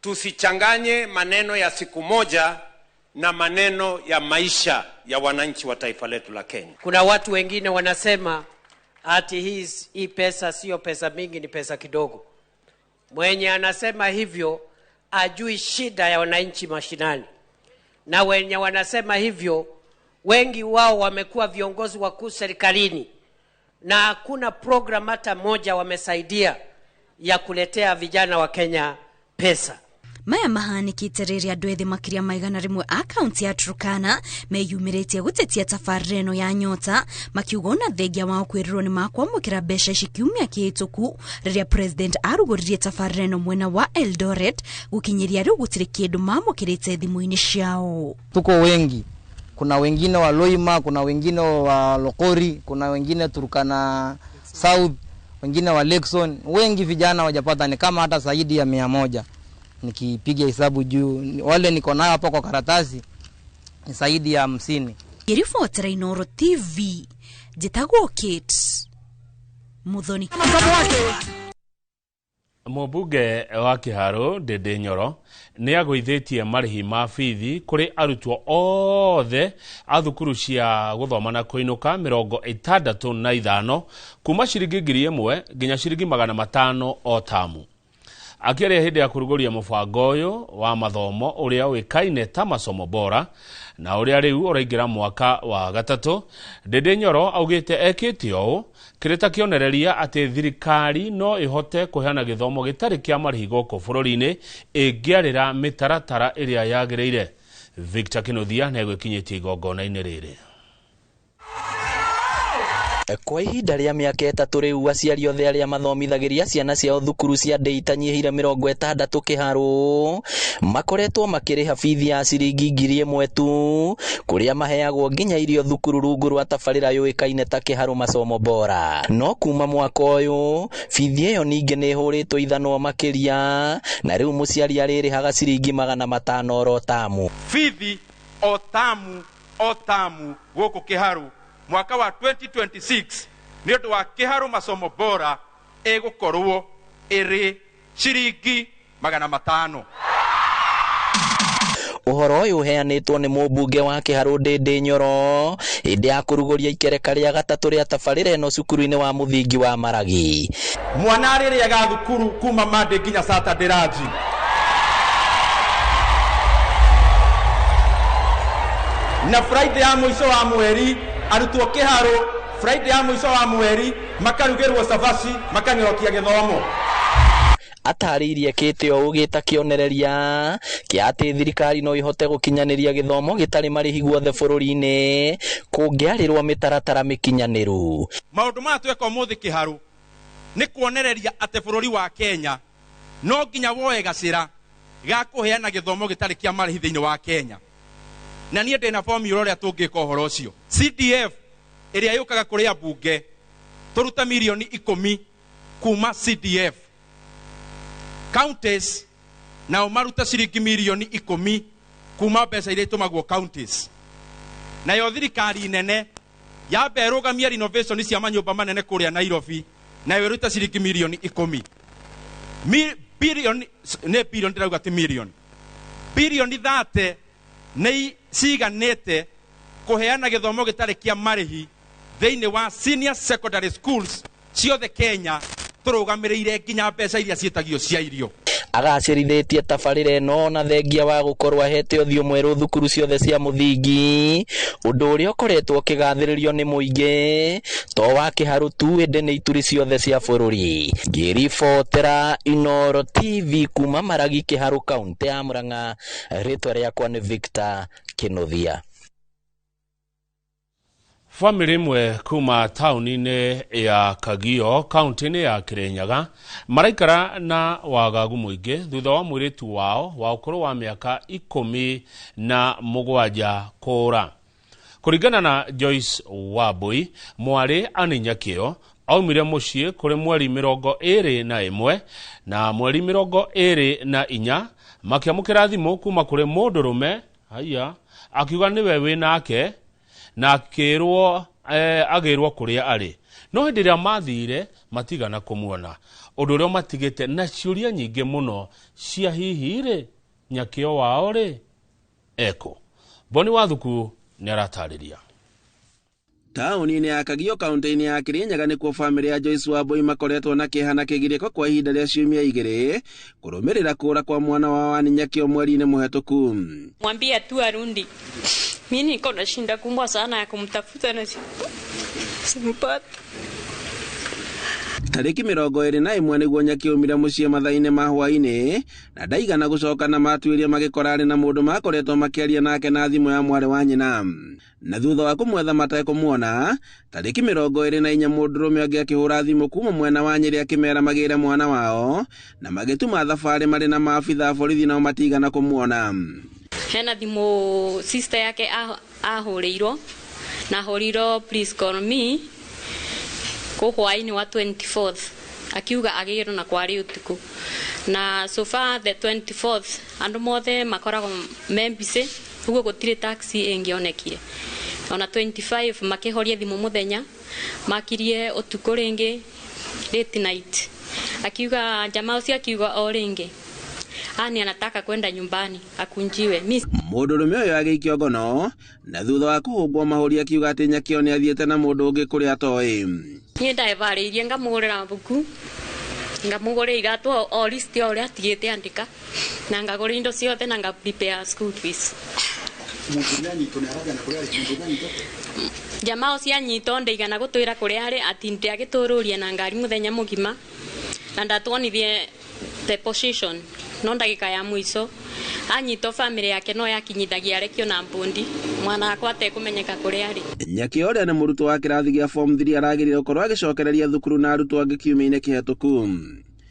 tusichanganye maneno ya siku moja na maneno ya maisha ya wananchi wa taifa letu la Kenya. Kuna watu wengine wanasema ati hii pesa sio pesa mingi, ni pesa kidogo. Mwenye anasema hivyo ajui shida ya wananchi mashinani, na wenye wanasema hivyo wengi wao wamekuwa viongozi wakuu serikalini, na hakuna program hata moja wamesaidia ya kuletea vijana wa Kenya pesa. Maya mahanikite riria andu ethi makiria maigana rimwe a kaunti ya Turkana meyumiritie gutetia tabarĩra ĩno ya Nyota, makiuga ona thengia wao kwĩrĩrwo nĩ makwamũkĩra mbeca ici kiumia kĩhĩtũku rĩrĩa president arugũririe tabarĩra ĩno mwena wa Eldoret, gũkinyĩria rĩu gũtirĩ kĩndũ mamũkĩrĩte thimũ-inĩ ciao. Tuko wengi, kuna wengine wa Loima, kuna wengine wa Lokori, kuna wengine Turkana South, wengine wa Lexon. Wengi vijana wajapata, ni kama hata zaidi ya 100. Nikipiga hesabu juu wale niko nayo hapo kwa karatasi ni zaidi ya 50. Ribotera Inooro TV, Jitagwo Kate Muthoni. Mũmbunge wa Kĩharũ Ndĩndĩ Nyoro nĩ agũithĩtie marĩhi ma bithi kũrĩ arutwo othe a thukuru cia gũthoma na kũinũka 65 kuma ciringi 1,000 nginya ciringi 500 o tamu. Akĩaria hĩndĩ ya kũrugũria mũbango ũyũ wa mathomo ũrĩa ũĩkaine ta masomo bora na ũrĩa rĩu ũraingĩra mwaka wa gatatũ, Ndĩndĩ Nyoro augĩte ekĩte ũũ kĩrĩ ta kĩonereria atĩ thirikari no ĩhote kũheana gĩthomo gĩtarĩ kĩa marĩhi gũkũ bũrũri-inĩ ĩngĩarĩra mĩtaratara ĩrĩa yagĩrĩire. Victor Kĩnuthia nĩ egwĩkinyĩtie igongona-inĩ rĩrĩ. Kwa ihinda rĩa mĩaka 3 rĩu aciari othe arĩa mathomithagĩria ciana ciao thukuru cia ndĩ itanyihĩire 60 Kĩharũ makoretwo makĩrĩha bithi ya ciringi 1,000 tu, kũrĩa maheagwo nginya irio thukuru rungu rwa tabarĩra yũĩkaine ta Kĩharũ masomo bora. No kuma mwaka ũyũ bithi ĩyo ningĩ nĩ ĩhũrĩtwo ithanwa makĩria, na rĩu mũciari arĩrĩhaga ciringi 500 oro tamu. Bithi o tamu gũkũ Kĩharũ mwaka wa 2026 nĩ ũndũ wa Kĩharũ masomo bora ĩgũkorwo ĩrĩ ciringi 500. Ũhoro ũyũ ũheanĩtwo nĩ mũmbunge wa Kĩharũ Ndĩndĩ Nyoro hĩndĩ ya kũrugũria ikereka rĩa gatatũ rĩa tabarĩra ĩno cukuru-inĩ wa mũthingi wa Maragi. Mwana arĩrĩaga thukuru kuma Monday nginya Saturday ranji. Na Friday ya mũico wa mweri arutwo Kĩharũ Friday ya mũico wa mweri makarugĩrwo cabaci makanyorokia gĩthomo. Atarĩirie Kĩte o ũgĩta kĩonereria kĩa atĩ thirikari no ihote gũkinyanĩria gĩthomo gĩtarĩ marĩhi guothe bũrũri-inĩ kũngĩarĩrwo mĩtaratara mĩkinyanĩru. Maũndũ maya tweka ũmũthĩ Kĩharũ nĩ kuonereria atĩ bũrũri wa Kenya no nginya woe gacĩra ga kũheana gĩthomo gĩtarĩ kĩa marĩhi thĩinĩ wa Kenya. Na niĩ ndĩna formula ũrĩa tũngĩka ũhoro ũcio. CDF ĩrĩa yũkaga kũrĩ ambunge tũruta milioni 10 kuma CDF. Counties nao maruta ciringi milioni 10 kuma mbeca iria itumagwo counties. Nayo thirikari nene yambe ĩrũgamia renovation cia manyũmba manene kũrĩa Nairobi nayo ĩruta ciringi milioni 10. Billion ndĩrauga ti million. Billion 30 nĩ ciganĩte kũheana gĩthomo gĩtarĩ kĩa marĩhi thĩinĩ wa senior secondary schools ciothe Kenya, tũrũgamĩrĩire nginya mbeca iria ciĩtagio cia irio. Agacĩrithĩtie tabarĩra ĩno na thengia wa gũkorwo ahete ũthiũ mwerũ thukuru ciothe cia mũthingi, ũndũ ũrĩa ũkoretwo ũkĩgathĩrĩrio nĩ mũingĩ to wa Kĩharũ tu ĩndĩ nĩ ituri ciothe cia bũrũri. Ngĩribotera Inooro TV kuma Maragi Kĩharũ kaunti ya Murang'a, rĩtwa rĩakwa nĩ Victor Kĩnuthia. Family imwe kuma tauni-inĩ ya Kagio kaunti-inĩ ya Kirinyaga maraikara na wagagu mũingĩ thutha wa mũirĩtu wao wa ũkũrũ wa mĩaka 17 kũũra. Kũringana na Joyce Wambui, mwarĩ Anĩnyakĩo aumire mũciĩ kũrĩ mweri 21 na mweri 24 makĩamũkĩra thimũ kuma kũrĩ mũndũrũme akiuga nĩwe wĩ nake na akĩrwo agĩrwo kũrĩa arĩ. No hĩndĩ ĩrĩa mathire matigana kũmuona, ũndũ ũrĩa matigĩte na ciũria nyingĩ mũno cia hihi rĩ Nyakĩo wao rĩ eko. Boni Wathuku nĩ aratarĩria. Taũni-inĩ ya Kagio kaunti-inĩ ya Kirinyaga nĩkuo famĩlĩ ya Joyce Wambui makoretwo na kĩeha kĩgirĩko kwa ihinda rĩa ciumia 2 kũrũmĩrĩra kũra kwa mwana wa Wani Nyakĩo mweri-inĩ mũhetũku. Mwambie tu arundi. Mimi niko na shinda kubwa sana ya kumtafuta na simpati. Tarĩki 21 nĩguo Nyakĩo umire mũciĩ mathaa-inĩ ma hwaĩ-inĩ na ndaigana gũcoka na matuĩria magĩkora arĩ na mũndũ makoretwo makĩaria nake na thimũ ya mwarĩ wa nyina. Na thutha wa kũmwetha matekũmuona, tarĩki 24 mũndũrũme ũngĩ akĩhũra thimũ kuma mwena wa Nyĩrĩ akĩmera magĩre mwana wao na magĩtuma thabarĩ marĩ na maabitha a borithi nao matigana kũmuona. Hena thimũ sister yake ahũrĩirwo na hũrĩirwo please call me hwaĩ-inĩ wa 24th akiuga agĩrwo na kwarĩ ũtukũ. Na so far the 24th andũ mothe makoragwo membise hugo gũtirĩ taxi ĩngĩonekire. Ona 25 makĩhoria thimũ mũthenya makirie ũtukũ rĩngĩ late night. Akiuga jamaa ucio akiuga o rĩngĩ ani anataka kwenda nyumbani akunjiwe. Mũndũrũme ũyũ agĩikio ngono na thutha wa kũhũngwo mahũri akiuga atĩ Nyakĩo nĩ athiĩte na mũndũ ũngĩ kũrĩa atoĩ. Niĩ ndaebarĩirie ngamũgũrĩra buku ngamũgũrĩra iratũ o list ya ũrĩa atigĩte andĩka na ngagũrĩra indo ciothe na nga prepare school fees. Jamaa ũcio anyitwo ndaigana gũtwĩra kũrĩa arĩ atinde agĩtũrũria na ngari mũthenya mũgima na ndatwonithie the position no ndagĩka ya mũico anyitwo family yake no yakinyithagia arekio na mbundi mwana akwa atekũmenyeka kũrĩa arĩ. Nyakĩo ũrĩa nĩ mũrutwo wa kĩrathi gĩa form 3 aragĩrĩire gũkorwo agĩcokereria thukuru na arutwo angĩ kiumia-inĩ kĩhetũku.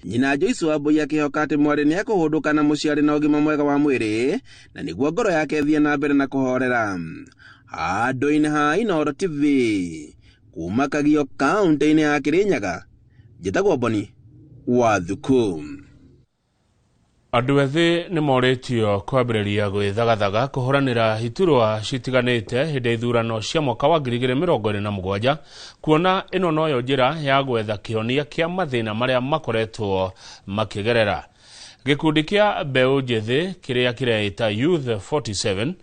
Nyina Joyce Wambui akĩhoka atĩ mwarĩ nĩ ekũhũndũka na mũciarĩ na ũgima mwega wa mwĩrĩ na nĩguo ngoro yake thiĩ na mbere na kũhorera. Handũ-inĩ ha Inooro TV kuma Kagio kaunti-inĩ ya Kirinyaga, njĩtagwo Boni Wathuku. Andũ ethĩ nĩ morĩtio kwambĩrĩria gwĩthagathaga kũhũranĩra iturwa citiganĩte hĩndĩ ya ithurano cia mwaka wa 2027 kuona ĩno noyo njĩra ya gwetha kĩhonia kĩa mathĩna marĩa makoretwo makĩgerera. Gĩkundi kĩa mbeũ njĩthĩ kĩrĩa kĩreĩta Youth 47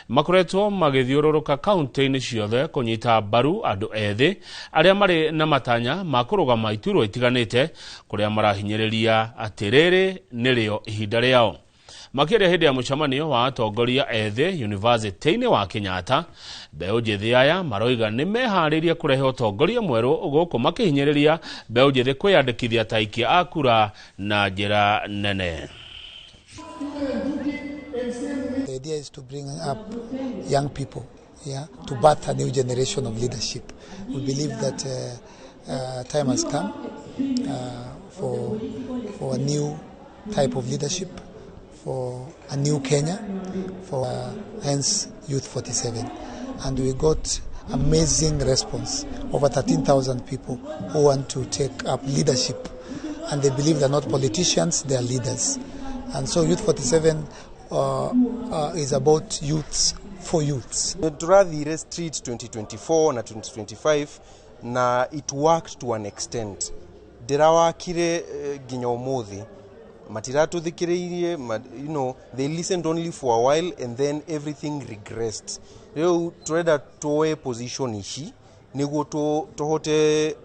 makoretwo magĩthiũrũrũka kaunti-inĩ ciothe kũnyita mbaru andũ ethĩ arĩa marĩ na matanya ma kũrũgama iturwa itiganĩte kũrĩa marahinyĩrĩria atĩ rĩrĩ nĩrĩo ihinda rĩao. Makĩria hĩndĩ ya mũcemanio wa atongoria ethĩ university-inĩ wa Kenyatta, mbeũ njĩthĩ aya maroiga nĩ meharĩria kũrehe ũtongoria mwerũ gũkũ makĩhinyĩrĩria mbeũ njĩthĩ kwĩyandĩkithia ta aikia a kura na njĩra nene. The idea is to bring up young people, to birth a new generation of leadership. We believe that time has come for a new type of leadership, for a new Kenya, for hence Youth 47. And we got amazing response, over 13,000 people who want to take up leadership. And they believe they're not politicians, they're leaders. And so Youth 47 is about youths for youths. Turathire street 2024 na 2025 na it worked to an extent. Ndirawakire ginya umuthi matiratuthikiriirie, they listened only for a while and then everything regressed. Leo tureda toe position ishi niguo tohote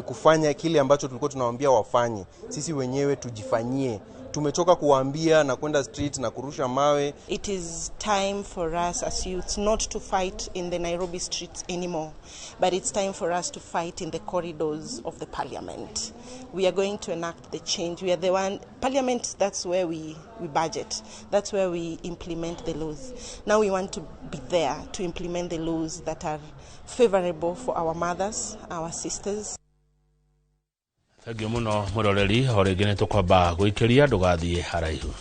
kufanya kile ambacho tulikuwa tunawaambia wafanye. Sisi wenyewe tujifanyie. Tumechoka kuambia na kwenda street na kurusha mawe. It is time for us as youths not to fight in the Nairobi streets anymore, but it's time for us to fight in the corridors of the parliament. We are going to enact the change. We are the one, parliament, that's where we budget. That's where we implement the laws. Now we want to be there to implement the laws that are favorable for our mothers, our sisters. Thengio muno muroreri, o rĩngĩ nĩ tũkwamba gũikĩria ndũgathiĩ haraihu.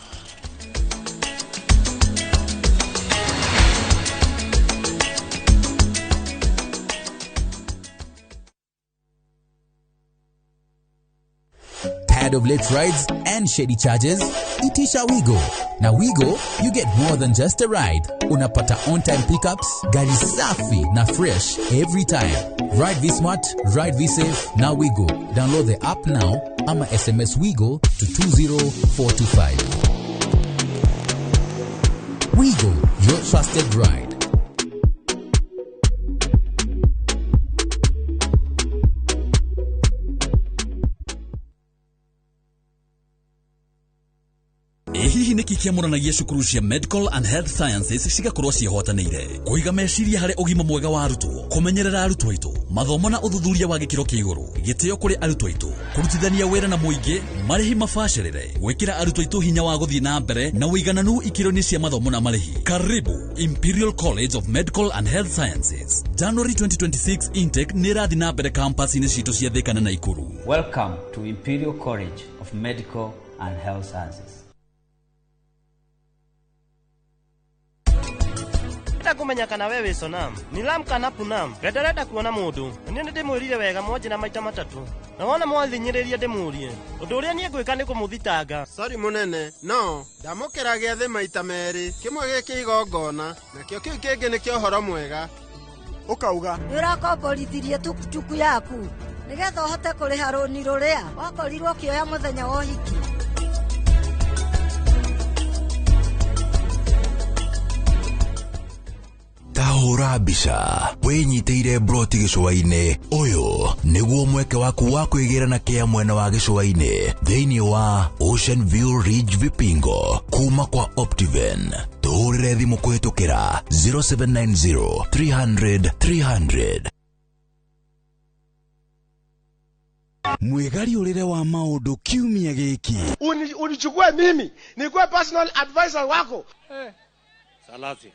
Tired of late rides and shady charges? Itisha Wigo. Na Wigo, you get more than just a ride. Unapata on-time pickups, gari safi na fresh every time. Ride V-Smart, ride V-Safe, na Wigo. Download the app now, ama SMS Wigo to 20425. Wigo, your trusted ride. hihi niki kiamũranagia cukuru cia Medical and Health Sciences cigakorwo ciĩhotanĩire kũiga meciria harĩ ũgima mwega wa arutwo, kũmenyerera arutwo aitũ, mathomo na ũthuthuria wa gĩkĩro kĩa igũrũ, gĩtĩo kũrĩ arutwo aitũ, kũrutithania wĩra na mũingĩ, marĩhi mabacĩrĩre, gwĩkĩra arutwo aitũ hinya wa gũthiĩ na mbere na ũigananu ikĩro-inĩ cia mathomo na marĩhi. Karibu Imperial College of Medical and Health Sciences. January 2026 intake nĩ ĩrathiĩ na mbere campus-inĩ citũ cia Thika na Naikuru. Welcome to Imperial College of Medical and Health Sciences. Kumenya kana wewe sonam nilam kana punam redareda kuona mundu ni ndimwirire wega mwaje na maita matatu na wona mwathinyiriria ndimurie undu uria nie gwika ni kumuthitanga. Sorry munene no ndamukira giathi maita meri kimwe giki igongona na kio kiu kingi ni kio horo mwega ukauga urakomborithirie tukutuku yaku nigetha uhote kuriha runi ruria wakorirwo kioya muthenya wa hiki. Tahura mbica winyiteire broti gicũa-inĩ ũyũ nĩguo mweke waku wa kwĩgĩra kĩa mwena wa gĩcũa-inĩ thĩinĩ wa Ocean View Ridge Vipingo kuma kwa Optiven. Tũhũrĩre thimũ kũhĩtũkĩra 0790 300 300. Mwĩgariũrĩre wa maũndũ kiumia gĩkĩ. Unichukue mimi nikuwe personal advisor wako. Salazia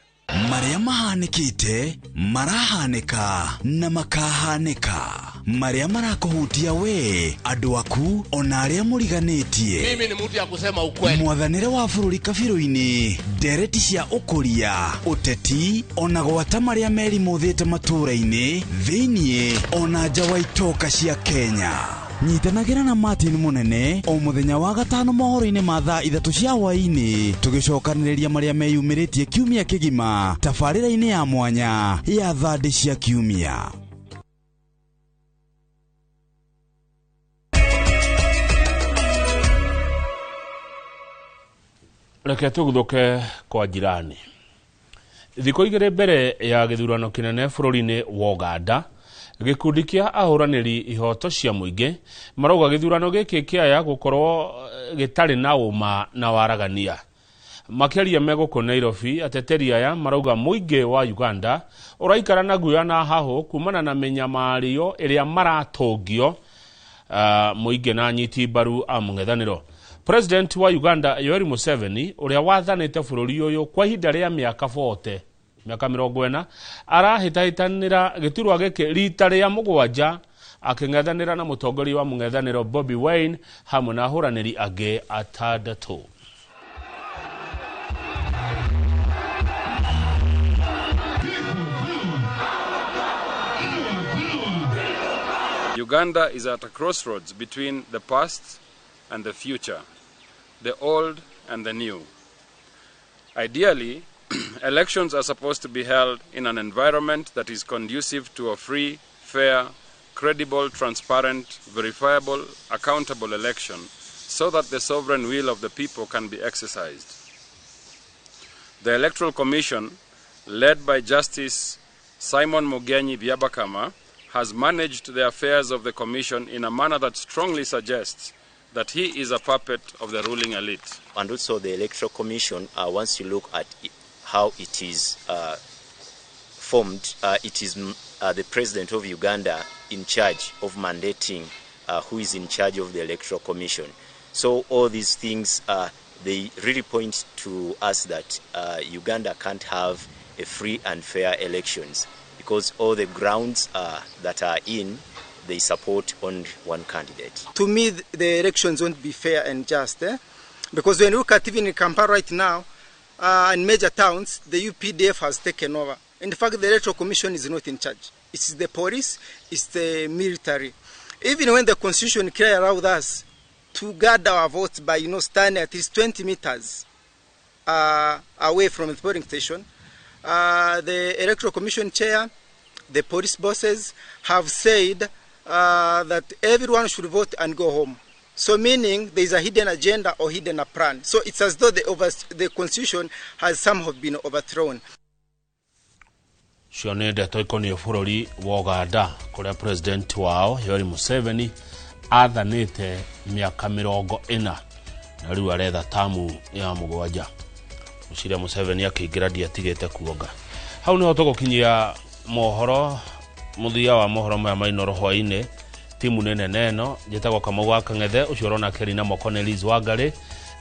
Maria mahanĩkĩte marahanĩka na makahanĩka Maria marakuhutia we andũ aku ona arĩa mũriganĩtie. Mimi ni mtu ya kusema ukweli. Mwathanĩre wa bũrũri kabirũ-inĩ, ndereti cia ũkũria, ũteti ona gwata marĩa merimũthĩte matũũra-inĩ thĩiniĩ ona nja wa itoka cia Kenya. Nyitanagĩra na Martin Munene o mũthenya wa gatano mohoro-inĩ ma thaa 3 cia hwaĩ-inĩ tũgĩcokanĩrĩria marĩa meyumĩrĩtie kiumia kĩgima tabarĩra-inĩ ya mwanya ya thande cia kiumia. Reke tũguthũke kwa jirani. Thikũ igĩrĩ mbere ya gĩthurano kĩnene bũrũri-inĩ wa Uganda, gĩkundi kĩa ahũranĩri ihoto cia mũingĩ marauga gĩthurano gĩkĩ kĩaya gũkorwo gĩtarĩ na ũma na waragania. Makĩaria megũkũ Nairobi, ateteri aya marauga mũingĩ wa Uganda ũraikara na guoya na hahũ kumana na mĩnyamario ĩrĩa maratũngio mũingĩ na anyiti mbaru a mũng'ethanĩro. President wa Uganda Yoweri Museveni ũrĩa wathanĩte bũrũri ũyũ kwa ihinda rĩa mĩaka 40 miaka 40 arahĩtahĩtanĩra gĩturwa gĩkĩ rita rĩa 7 akĩng'ethanĩra na mũtongoria wa mũng'ethanĩro Bobi Wine hamwe na ahũranĩri angĩ atandatũ. Uganda is at a crossroads between the past and the future, the old and the new. Ideally, elections are supposed to be held in an environment that is conducive to a free, fair, credible, transparent, verifiable, accountable election so that the sovereign will of the people can be exercised. The Electoral Commission, led by Justice Simon Mugenyi Byabakama, has managed the affairs of the Commission in a manner that strongly suggests that he is a puppet of the ruling elite. And also the Electoral Commission, once you look at how it is formed, it is the President of Uganda in charge of mandating who is in charge of the Electoral Commission. So all these things, they really point to us that Uganda can't have a free and fair elections because all the grounds that are in, they support only one candidate. To me, the elections won't be fair and just, because when you look at even in Kampala right now, in major towns, the UPDF has taken over. In fact, the Electoral Commission is not in charge. It's the police, it's the military. Even when the Constitution clearly allowed us to guard our votes by, standing at least 20 meters away from the polling station, the Electoral Commission chair, the police bosses have said that everyone should vote and go home. So meaning there is a hidden agenda or hidden a plan. So it's as though the Constitution has somehow been overthrown. Cio ndeto ikonie bũrũri wa Uganda kũrĩa president wao Yoweri Museveni athanĩte mĩaka 40 na riu aretha tamu ya mugwanja Muciria Museveni akiingira ndiatigite kuonga hau niho tugukinyia mohoro muthia wa mohoro maya mainoro hwaine timu nene neno njitagwo Kamau wa Kang'ethe ucio rona Kerina Mokoneliz Wangari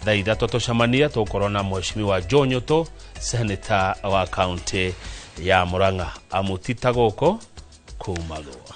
thaa ithatũ tucemania tukorwo na Mheshimiwa John Nyũtũ senator wa county ya Murang'a amutita gũkũ kumathwa.